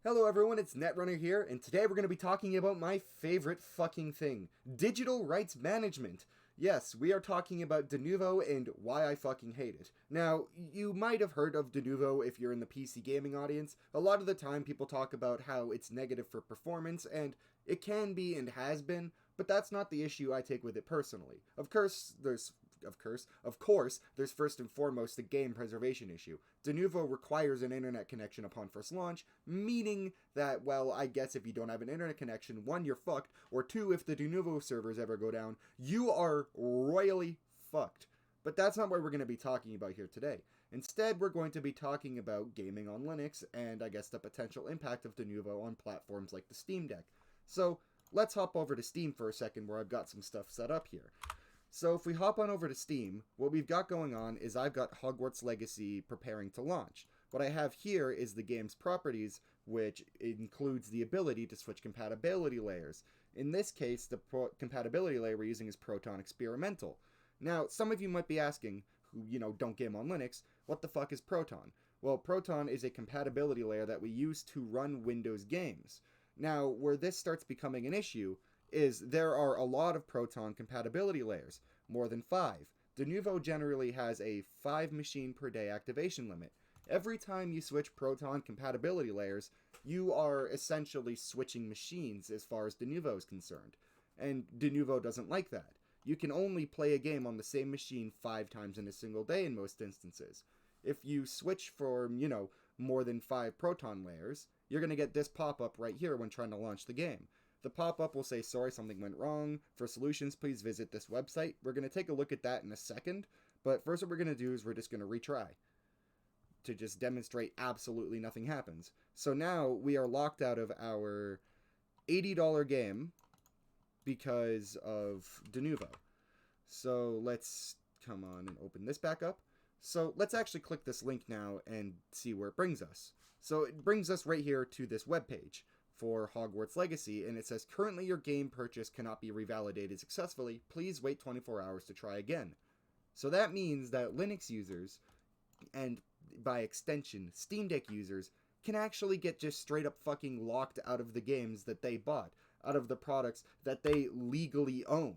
Hello everyone, it's Netrunner here, and today we're going to be talking about my favorite fucking thing, digital rights management. Yes, we are talking about Denuvo and why I fucking hate it. Now, you might have heard of Denuvo if you're in the PC gaming audience. A lot of the time people talk about how it's negative for performance, and it can be and has been, but that's not the issue I take with it personally. Of course, there's first and foremost the game preservation issue. Denuvo requires an internet connection upon first launch, meaning that, well, I guess if you don't have an internet connection, one, you're fucked, or two, if the Denuvo servers ever go down, you are royally fucked. But that's not what we're going to be talking about here today. Instead, we're going to be talking about gaming on Linux and, I guess, the potential impact of Denuvo on platforms like the Steam Deck. So, let's hop over to Steam for a second where I've got some stuff set up here. So if we hop on over to Steam, what we've got going on is I've got Hogwarts Legacy preparing to launch. What I have here is the game's properties, which includes the ability to switch compatibility layers. In this case, the compatibility layer we're using is Proton Experimental. Now, some of you might be asking, who, don't game on Linux, what the fuck is Proton? Well, Proton is a compatibility layer that we use to run Windows games. Now, where this starts becoming an issue is there are a lot of Proton compatibility layers, more than 5. Denuvo generally has a 5 machine per day activation limit. Every time you switch Proton compatibility layers, you are essentially switching machines as far as Denuvo is concerned. And Denuvo doesn't like that. You can only play a game on the same machine 5 times in a single day in most instances. If you switch for, more than 5 Proton layers, you're going to get this pop-up right here when trying to launch the game. The pop-up will say, sorry, something went wrong. For solutions, please visit this website. We're going to take a look at that in a second. But first what we're going to do is we're just going to retry to just demonstrate absolutely nothing happens. So now we are locked out of our $80 game because of Denuvo. So let's come on and open this back up. So let's actually click this link now and see where it brings us. So it brings us right here to this webpage for Hogwarts Legacy, and it says, currently your game purchase cannot be revalidated successfully. Please wait 24 hours to try again. So that means that Linux users, and by extension, Steam Deck users, can actually get just straight up fucking locked out of the games that they bought, out of the products that they legally own.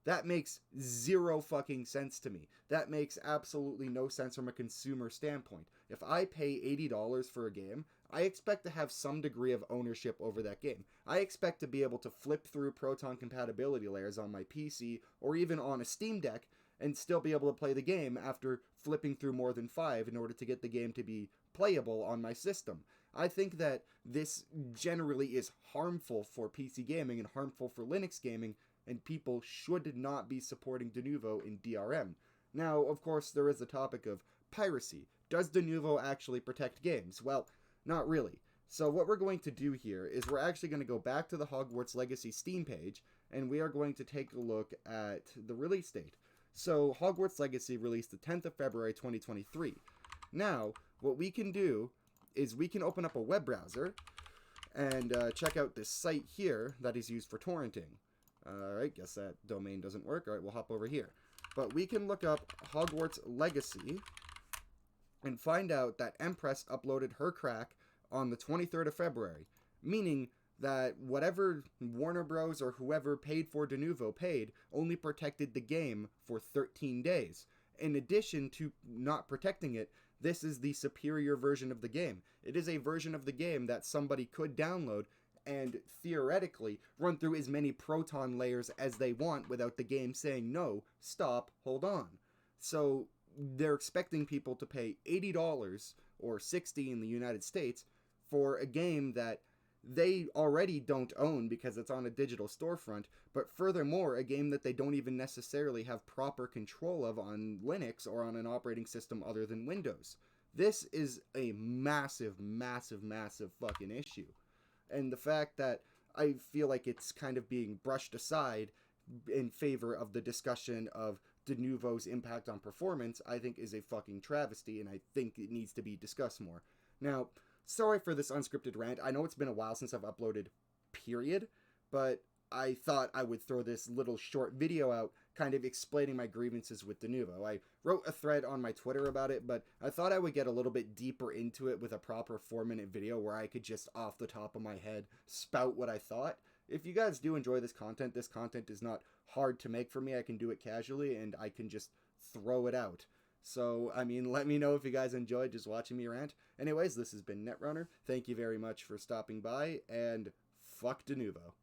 That makes zero fucking sense to me. That makes absolutely no sense from a consumer standpoint. If I pay $80 for a game, I expect to have some degree of ownership over that game. I expect to be able to flip through Proton compatibility layers on my PC or even on a Steam Deck and still be able to play the game after flipping through more than 5 in order to get the game to be playable on my system. I think that this generally is harmful for PC gaming and harmful for Linux gaming, and people should not be supporting Denuvo in DRM. Now, of course, there is the topic of piracy. Does Denuvo actually protect games? Well, not really. So what we're going to do here is we're actually going to go back to the Hogwarts Legacy Steam page, and we are going to take a look at the release date. So Hogwarts Legacy released the 10th of February 2023. Now, what we can do is we can open up a web browser and check out this site here that is used for torrenting. Alright, guess that domain doesn't work. Alright, we'll hop over here. But we can look up Hogwarts Legacy and find out that Empress uploaded her crack on the 23rd of February, meaning that whatever Warner Bros. Or whoever paid for Denuvo paid only protected the game for 13 days. In addition to not protecting it, this is the superior version of the game. It is a version of the game that somebody could download and theoretically run through as many Proton layers as they want without the game saying, no, stop, hold on. So they're expecting people to pay $80 or $60 in the United States for a game that they already don't own because it's on a digital storefront, but furthermore, a game that they don't even necessarily have proper control of on Linux or on an operating system other than Windows. This is a massive, massive, massive fucking issue. And the fact that I feel like it's kind of being brushed aside in favor of the discussion of Denuvo's impact on performance, I think is a fucking travesty, and I think it needs to be discussed more. Now, sorry for this unscripted rant. I know it's been a while since I've uploaded, period, but I thought I would throw this little short video out kind of explaining my grievances with Denuvo. I wrote a thread on my Twitter about it, but I thought I would get a little bit deeper into it with a proper 4-minute video where I could just off the top of my head spout what I thought. If you guys do enjoy this content is not hard to make for me. I can do it casually and I can just throw it out. So, I mean, let me know if you guys enjoyed just watching me rant. Anyways, this has been Netrunner. Thank you very much for stopping by, and fuck Denuvo.